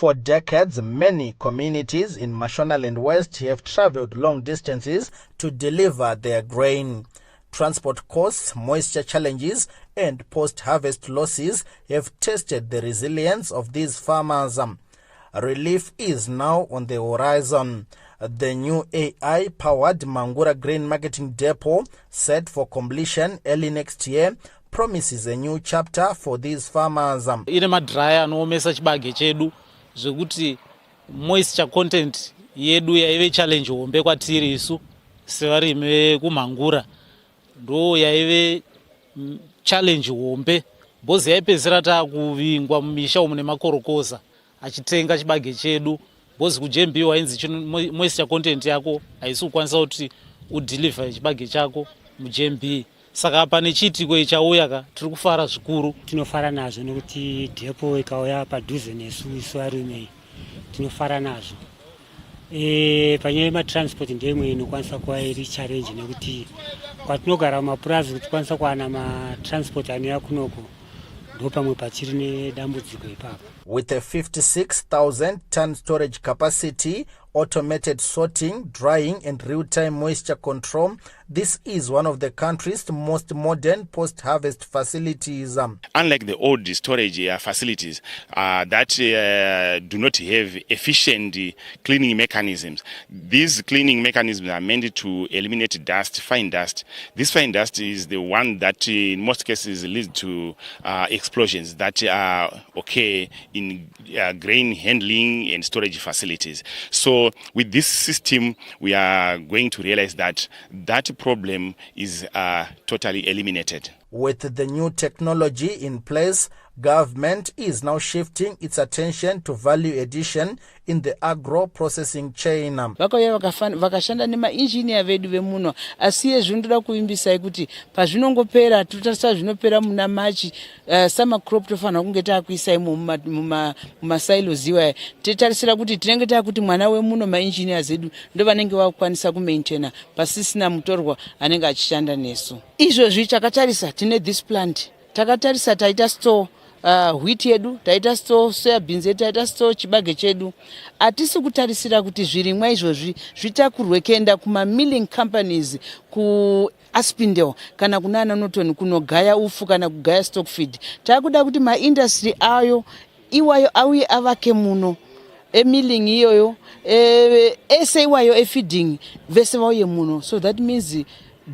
For decades, many communities in Mashonaland West have traveled long distances to deliver their grain. Transport costs, moisture challenges, and post-harvest losses have tested the resilience of these farmers. Relief is now on the horizon. The new AI-powered Mangura Grain Marketing Depot, set for completion early next year, promises a new chapter for these farmers. Ine madraya anoomesa chibage chedu zvekuti moisture content yedu yaive challenge hombe kwatiri isu sevarimi vekumhangura, ndo yaive challenge hombe. Bhozi yaipedzisira taakuvingwa mumisha umu nemakorokoza achitenga chibage chedu. Bhozi kuJMB wainzi moisture content yako haisi kukwanisa kuti udeliver chibage chako muJMB. Saka pane chitiko ichauya tiri kufara zvikuru. Tinofara nazvo nekuti depo ikauya padhuze nesu isu varume tinofara nazvo. Panyaya yematransport ndeimwe inokwanisa kuva iri challenge nekuti kwatinogara mumapurazi kuti tikwanisa kuwana matransport anouya kunoko ndo pamwe pachiri nedambudziko ipapo. With a 56,000-ton storage capacity, automated sorting, drying, and real-time moisture control, this is one of the country's most modern post-harvest facilities. Unlike the old storage facilities that do not have efficient cleaning mechanisms, these cleaning mechanisms are meant to eliminate dust, fine dust. This fine dust is the one that in most cases leads to explosions that occur in grain handling and storage facilities. So with this system, we are going to realize that that problem is totally eliminated. With the new technology in place, government is now shifting its attention to value addition in the agro-processing chain. Vakauya vakashanda nemainjiniya vedu vemuno, asi zvinoda kuimbisai kuti pazvinongopera totarisa zvinopera muna Machi, summer crop tofanira kunge taakuisai mumasilos iwaya. Titarisira kuti tinenge taakuti mwana wemuno mainjiniya zedu ndo vanenge vakukwanisa kumaintaina pasisina mutorwa anenge achishanda nesu. Izvozvi takatarisa tine this plant, takatarisa taita store wheat yedu, taita store soya beans yedu, taita store chibage chedu. Atisi kutarisira kuti zvirimwa izvozvi zvitakurwe kuenda kuma milling companies ku Aspindale kana kunana Norton kunogaya ufu kana kugaya stock feed. Takuda kuti maindustry ayo iwayo auye avake muno milling iyoyo ese iwayo feeding vese vauye muno. So that means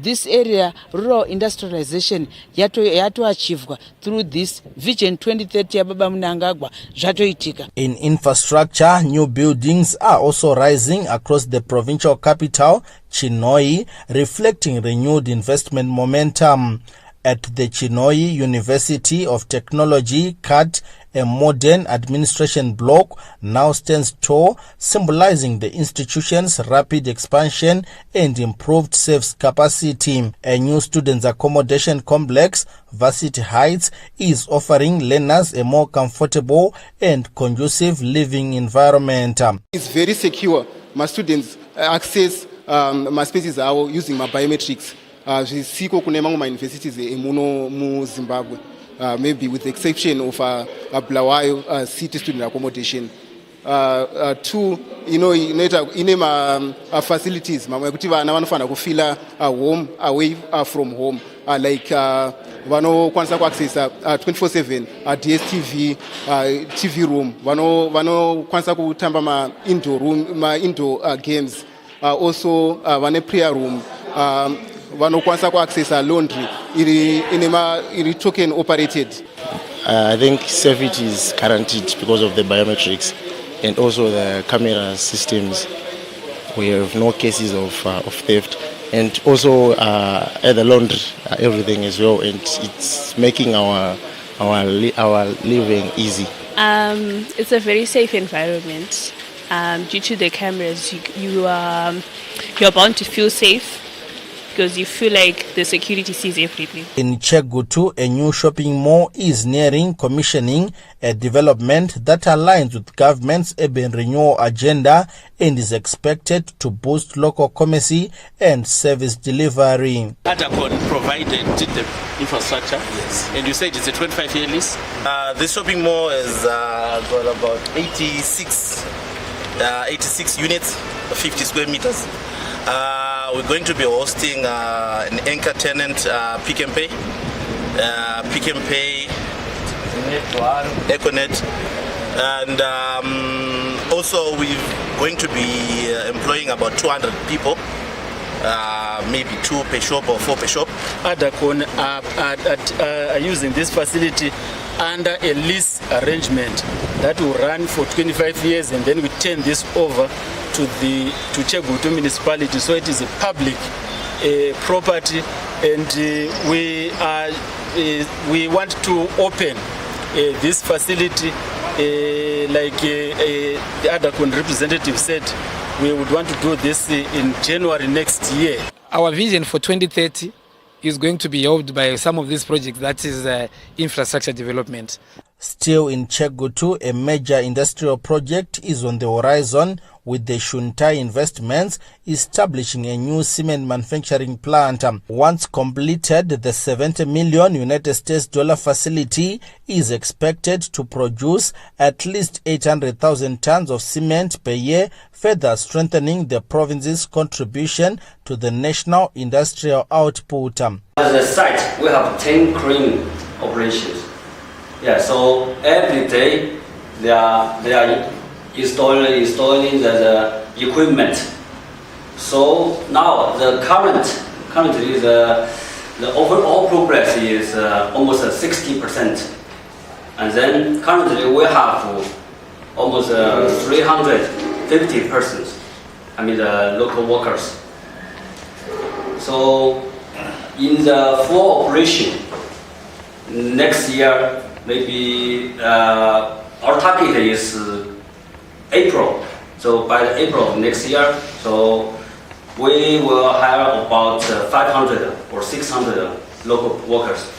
this area, rural industrialization, yato achieved through this Vision 2030 Ababa Mnangagwa, Jatoitika. In infrastructure, new buildings are also rising across the provincial capital, Chinhoyi, reflecting renewed investment momentum. At the Chinhoyi University of Technology, CAT, a modern administration block now stands tall, symbolizing the institution's rapid expansion and improved SAFE's capacity. A new students' accommodation complex, Varsity Heights, is offering learners a more comfortable and conducive living environment. It's very secure. My students access my spaces are using my biometrics. Zvisiko kune mamwe universities emuno muZimbabwe, maybe with the exception of Bulawayo city student accommodation. Two, ine facilities mamwe kuti vana vanofana kufila home away from home, like vanokwanisa kuaccessa 24/7 DSTV TV room, vanokwanisa kutamba ma-indoor games, also vane prayer room, vanokwanisa kuaccessa laundry iri token operated. I think safety is guaranteed because of the biometrics and also the camera systems. We have no cases of theft, and also at the laundry everything as well, and it's making our living easy. It's a very safe environment. Due to the cameras, you're bound to feel safe. because you feel like the security sees everything. In Chegutu, a new shopping mall is nearing commissioning, a development that aligns with government's urban renewal agenda and is expected to boost local commerce and service delivery. Adacon provided the infrastructure, yes. And you said it's a 25-year lease? The shopping mall has got about 86 units, 50 square meters. We're going to be hosting an anchor tenant, Pick and Pay, Econet, and also we're going to be employing about 200 people, maybe 2 per shop or 4 per shop. Adacon are using this facility under a lease arrangement that will run for 25 years, and then we turn this over to Chegutu municipality, so it is a public property, and we want to open this facility like the Adacon representative said. We would want to do this in January next year. Our vision for 2030 is going to be helped by some of these projects, that is infrastructure development. Still in Chegutu, a major industrial project is on the horizon, with the Shuntai Investments establishing a new cement manufacturing plant. Once completed, the $70 million United States facility is expected to produce at least 800,000 tons of cement per year, further strengthening the province's contribution to the national industrial output. As a site, we have 10 crane operations. Yeah, so every day they are installing the equipment. So now the currently the overall progress is almost 60%, and then currently we have almost 350 persons. I mean the local workers. So in the full operation next year, maybe our target is April. So by April of next year, so we will hire about 500 or 600 local workers.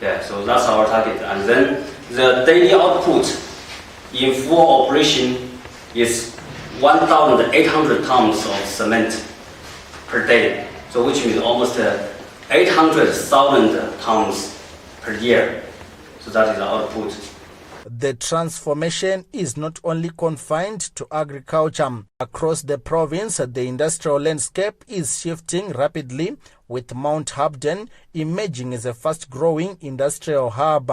Yeah, so that's our target. And then the daily output in full operation is 1,800 tons of cement per day. So which means almost 800,000 tons per year. So that is the output. The transformation is not only confined to agriculture. Across the province, the industrial landscape is shifting rapidly, with Mount Habden emerging as a fast-growing industrial hub.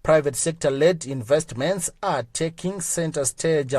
Private sector-led investments are taking center stage.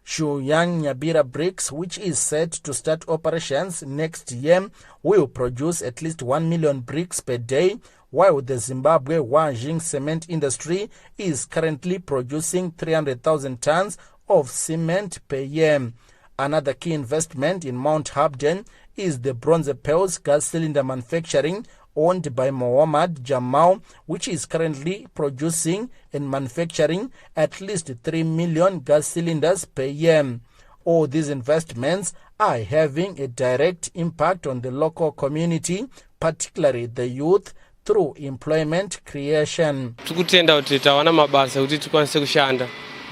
Shuyang Nyabira Bricks, which is set to start operations next year, will produce at least 1 million bricks per day, while the Zimbabwe Wanjing cement industry is currently producing 300,000 tons of cement per year. Another key investment in Mount Habden is the Bronze Pearls gas cylinder manufacturing, owned by Mohammad Jamal, which is currently producing and manufacturing at least 3 million gas cylinders per year. All these investments are having a direct impact on the local community, particularly the youth, through employment creation. Tikutenda kuti tawana mabasa kuti tikwanise kushanda,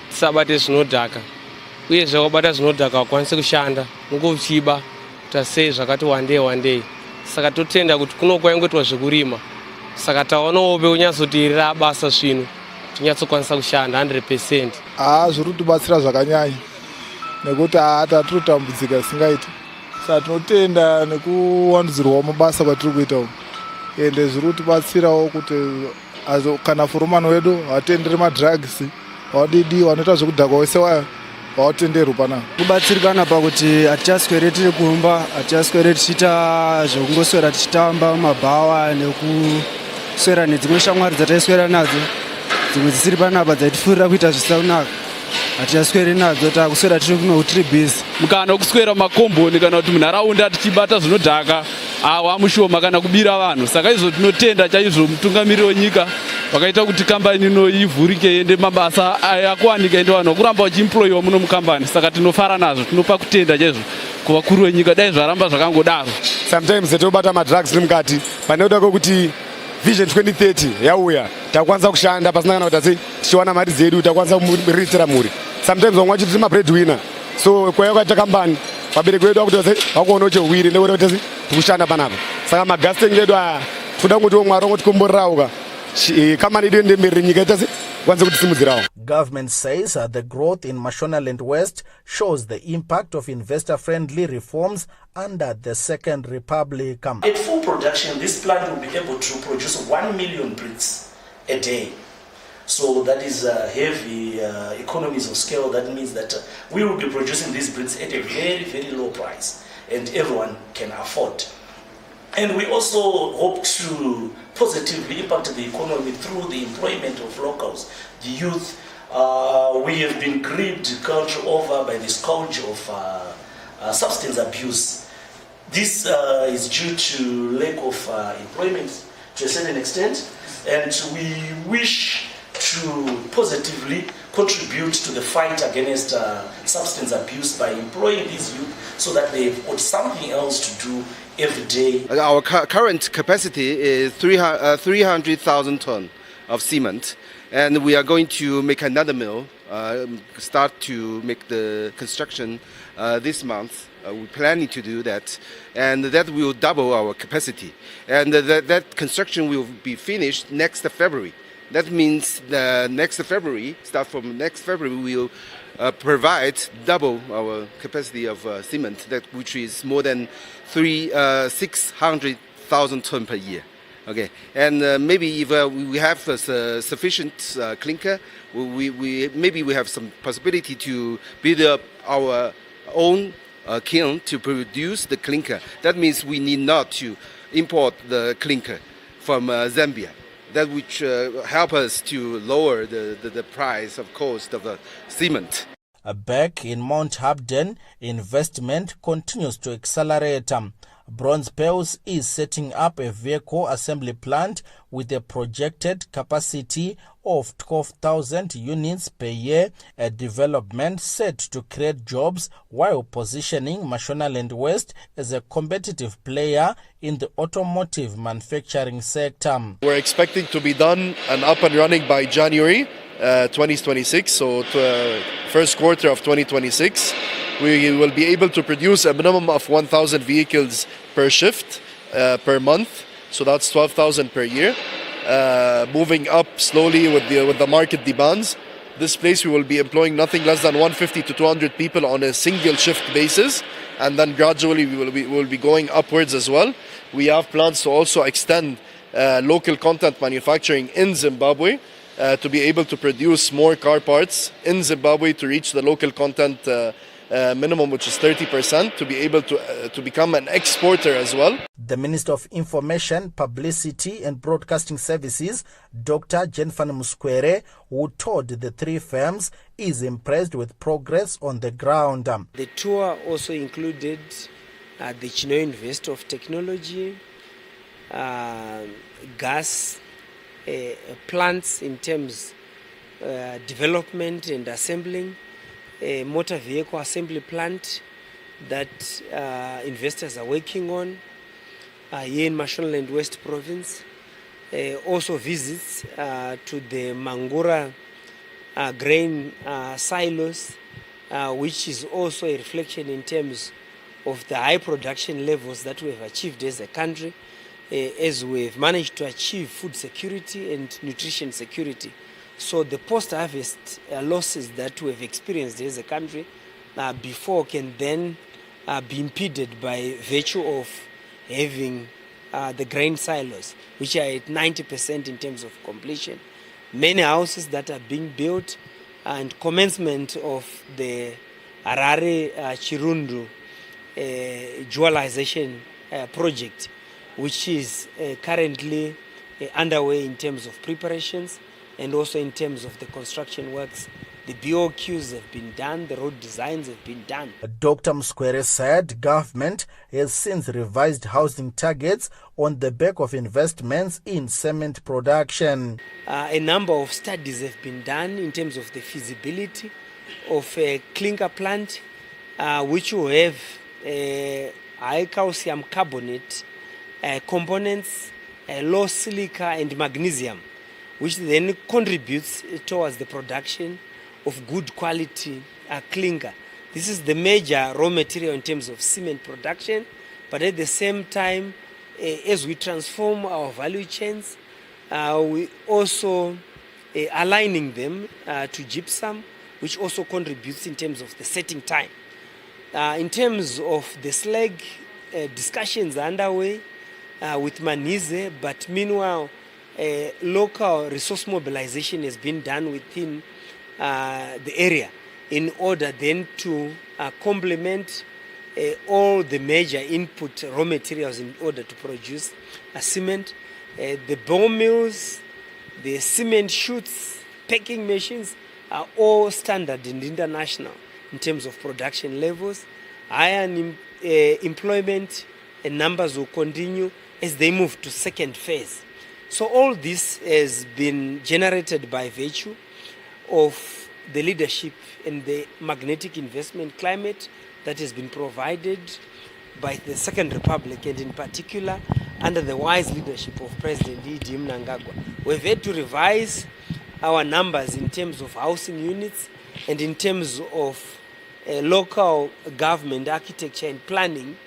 tisabate zvinodhaka. Uye zvakabata zvinodhaka wakwanise kushanda, ungochiba tasei zvakati one day. Saka totenda kuti kunokwaingotwa zvekurima. Saka taonawo peunyazoteerera basa zvino, tinyatsokwanisa kushanda 100%. Zviri kutibatsira zvakanyanya nekuti tiri kutambudzika singaiti. Saka tinotenda nekuwandudzirwa mabasa kwatiri kuita umu. Ende zviri kutibatsirawo kuti kana furumani wedu hatenderi madrugs, wadidi wanoita zvekudhaka wese waya watenderwa pana. Kubatsirikana pakuti hatichaswere tiri kumba, hatichaswere tichiita zvekungoswera tichitamba mabhawa nekuswera nedzimwe shamwari dzataiswera nadzo, dzimwe dzisiri panapa dzaitifuurira kuita zvisaunaka. Hatichaswere nadzo, takuswera tiri kuno tiri busy. Mukana wokuswera makomboni kana kuti munharaunda tichibata zvinodhaka wamushoma kana kubira vanhu. Saka izvo tinotenda chaizvo mutungamiriri wenyika wakaita kuti kambani ino ivhurike ende mabasa akuwanika ende vanhu kuramba vachiemployiwa muno mukambani. Saka tinofara nazvo, tinopa kutenda chaizvo kuvakuru venyika dai zvaramba zvakangodaro. Sometimes tobata madrugs tiri mukati panoda kuti vision 2030 yauya takwanisa kushanda pasina kana kuti tichiwana mari dzedu takwanisa kuriritira mhuri. Sometimes vamwe vacho tiri mabreadwinner, so kwaya kwaita kambani vabereki vedu vakuti vakuona uchehwiri nekuti kuti tikushanda panapa. Saka magasting edu aya toda kuti Mwari wangotikomborerauka kambani yedu ende mberi nyika ita kwanisa kutisimudzirawo. Government says the growth in Mashonaland West shows the impact of investor-friendly reforms under the Second Republic. At full production, this plant will be able to produce 1 million bricks a day. So that is heavy economies of scale. That means that we will be producing these bricks at a very, very low price and everyone can afford. And we also hope to positively impact the economy through the employment of locals, the youth. We have been gripped country over by the scourge of substance abuse. This is due to lack of employment to a certain extent, and we wish to positively contribute to the fight against substance abuse by employing these youth so that they've got something else to do every day. Our current capacity is 300,000 tons of cement, and we are going to make another mill, start to make the construction this month. We're planning to do that, and that will double our capacity. And that construction will be finished next February. That means start from next February, we'll provide double our capacity of cement, which is more than 600,000 tons per year. Okay, and maybe if we have sufficient clinker, maybe we have some possibility to build up our own kiln to produce the clinker. That means we need not to import the clinker from Zambia. That which help us to lower the price of cost of the cement. Back in Mount Habden, investment continues to accelerate. Bronze Pearls is setting up a vehicle assembly plant with a projected capacity of 12,000 units per year, a development set to create jobs while positioning Mashonaland West as a competitive player in the automotive manufacturing sector. We're expecting to be done and up and running by January 2026, so first quarter of 2026. We will be able to produce a minimum of 1,000 vehicles per shift per month, so that's 12,000 per year. Moving up slowly with the market demands. This place we will be employing nothing less than 150 to 200 people on a single shift basis, and then gradually we will be going upwards as well. We have plans to also extend local content manufacturing in Zimbabwe to be able to produce more car parts in Zimbabwe to reach the local content minimum, which is 30%, to be able to become an exporter as well. The Minister of Information, Publicity and Broadcasting Services, Dr. Jennifer Muskwere, who toured the three firms, is impressed with progress on the ground. The tour also included the Chino University of Technology, gas plants in terms development and assembling, a motor vehicle assembly plant that investors are working on here in Mashonaland West Province. Also visits to the Mangura grain silos, which is also a reflection in terms of the high production levels that we have achieved as a country, as we've managed to achieve food security and nutrition security. So the post-harvest losses that we have experienced as a country before can then be impeded by virtue of having the grain silos, which are at 90% in terms of completion. Many houses that are being built, and commencement of the Harare Chirundu dualization project, which is currently underway in terms of preparations and also in terms of the construction works. The BOQs have been done, the road designs have been done. Dr. Muskwere said government has since revised housing targets on the back of investments in cement production. A number of studies have been done in terms of the feasibility of a clinker plant, which will have high calcium carbonate components, low silica and magnesium, which then contributes towards the production of good quality clinker. This is the major raw material in terms of cement production, but at the same time, as we transform our value chains, we also aligning them to gypsum, which also contributes in terms of the setting time. In terms of the slag, discussions are underway with Manize, but meanwhile, local resource mobilization has been done within the area in order then to complement all the major input raw materials in order to produce cement. The bone mills, the cement chutes, packing machines are all standard and international in terms of production levels. Iron employment and numbers will continue as they move to second phase. So all this has been generated by virtue of the leadership and the magnetic investment climate that has been provided by the Second Republic, and in particular under the wise leadership of President E.D. Mnangagwa. We've had to revise our numbers in terms of housing units and in terms of local government architecture and planning,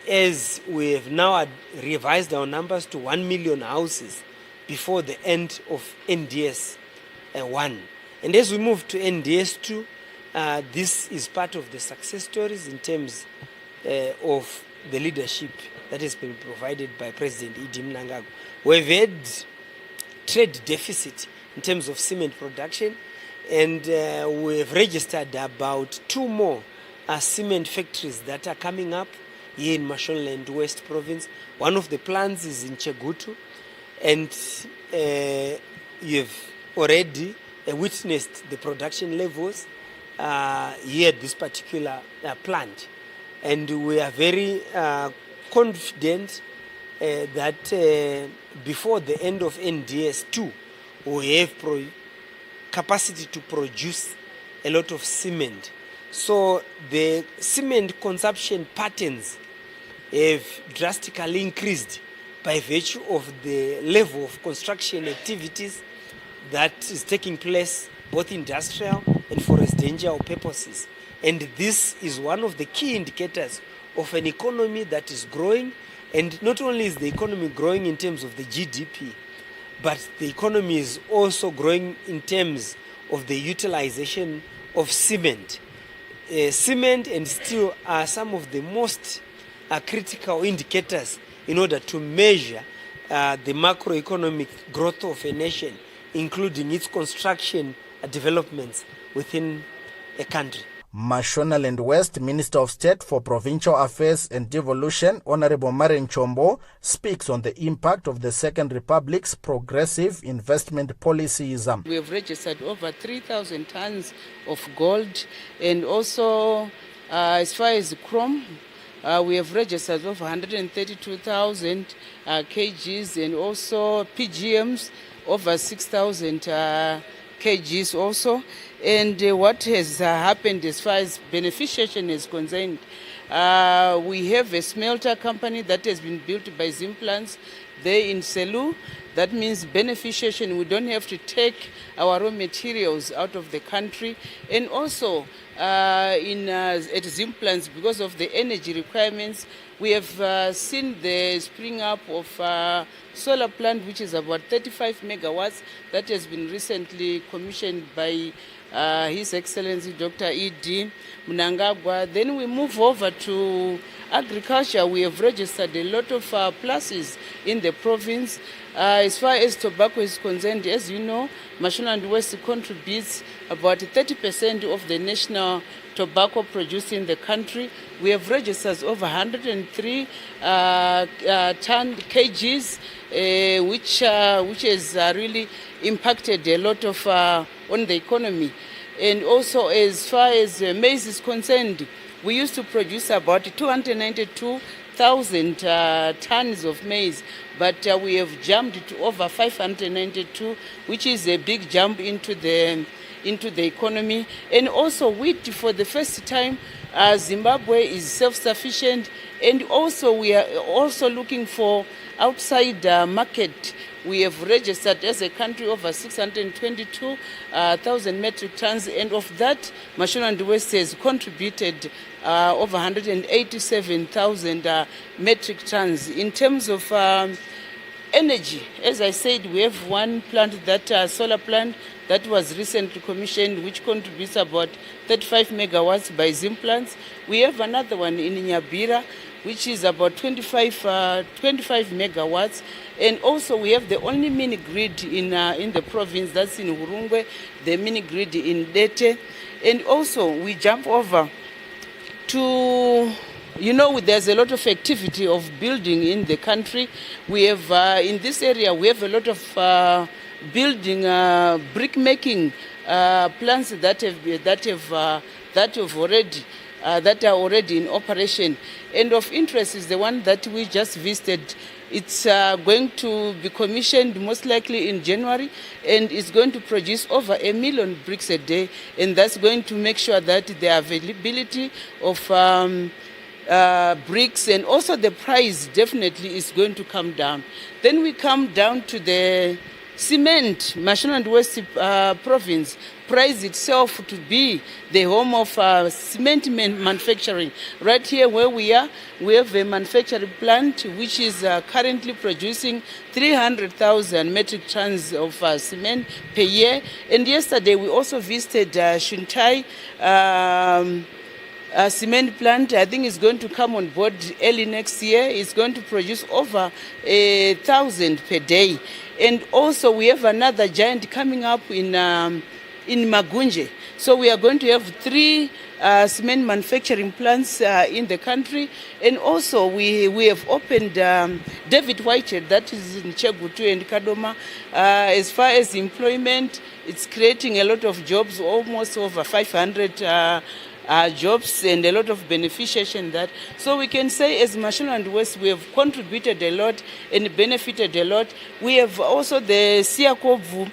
as we have now revised our numbers to 1 million houses before the end of NDS 1. And as we move to NDS 2, this is part of the success stories in terms of the leadership that has been provided by President E.D. Mnangagwa. We've had trade deficit in terms of cement production, and we have registered about 2 more cement factories that are coming up here in Mashonaland West Province. One of the plants is in Chegutu, and you've already witnessed the production levels here at this particular plant. And we are very confident that before the end of NDS 2, we have capacity to produce a lot of cement. So the cement consumption patterns have drastically increased by virtue of the level of construction activities that is taking place both industrial and for residential purposes. And this is one of the key indicators of an economy that is growing. And not only is the economy growing in terms of the GDP, but the economy is also growing in terms of the utilization of cement. Cement and steel are some of the most critical indicators in order to measure the macroeconomic growth of a nation, including its construction developments within a country. Mashonaland West Minister of State for Provincial Affairs and Devolution, Honorable Maren Chombo, speaks on the impact of the Second Republic's progressive investment policies. We have registered over 3,000 tons of gold, and also as far as chrome, we have registered over 132,000 kgs, and also PGMs over 6,000 kgs also. And what has happened as far as beneficiation is concerned, we have a smelter company that has been built by Zimplants there in Selu. That means beneficiation, we don't have to take our raw materials out of the country. And also at Zimplants, because of the energy requirements, we have seen the spring up of solar plant, which is about 35 megawatts, that has been recently commissioned by His Excellency Dr. E.D. Mnangagwa. Then we move over to agriculture. We have registered a lot of places in the province. As far as tobacco is concerned, as you know, Mashonaland West contributes about 30% of the national tobacco produced in the country. We have registered over 103 kgs, which has really impacted a lot of on the economy. And also, as far as maize is concerned, we used to produce about 292,000 tons of maize, but we have jumped to over 592, which is a big jump into the economy. And also wheat, for the first time, Zimbabwe is self-sufficient, and also we are also looking for outside market. We have registered as a country over 622,000 metric tons, and of that, Mashonaland West has contributed over 187,000 metric tons. In terms of energy, as I said, we have one plant, that solar plant, that was recently commissioned, which contributes about 35 megawatts by Zim plants. We have another one in Nyabira, which is about 25 megawatts. And also we have the only mini grid in the province, that's in Hurungwe, the mini grid in Dete. And also we jump over to, there's a lot of activity of building in the country. We have, in this area, we have a lot of building, brick making plants that are already in operation. And of interest is the one that we just visited. It's going to be commissioned most likely in January, and it's going to produce over 1 million bricks a day, and that's going to make sure that the availability of bricks and also the price definitely is going to come down. Then we come down to the cement. Mashonaland West province prides itself to be the home of cement manufacturing. Right here where we are, we have a manufacturing plant which is currently producing 300,000 metric tons of cement per year. And yesterday we also visited Shuntai cement plant. I think it's going to come on board early next year. It's going to produce over 1,000 per day. And also we have another giant coming up in Magunje. So we are going to have 3 cement manufacturing plants in the country. And also we have opened David Whitehead, that is in Chegutu and Kadoma. As far as employment, it's creating a lot of jobs, almost over 500 jobs and a lot of beneficiation that. So we can say as Mashonaland West, we have contributed a lot and benefited a lot. We have also the Siakovu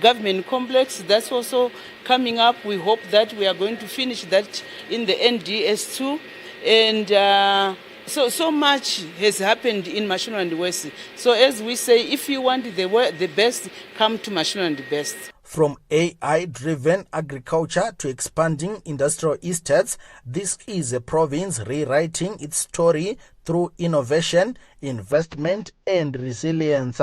government complex that's also coming up. We hope that we are going to finish that in the NDS2. And so much has happened in Mashonaland West. So as we say, if you want the best, come to Mashonaland West. From AI-driven agriculture to expanding industrial estates, this is a province rewriting its story through innovation, investment, and resilience.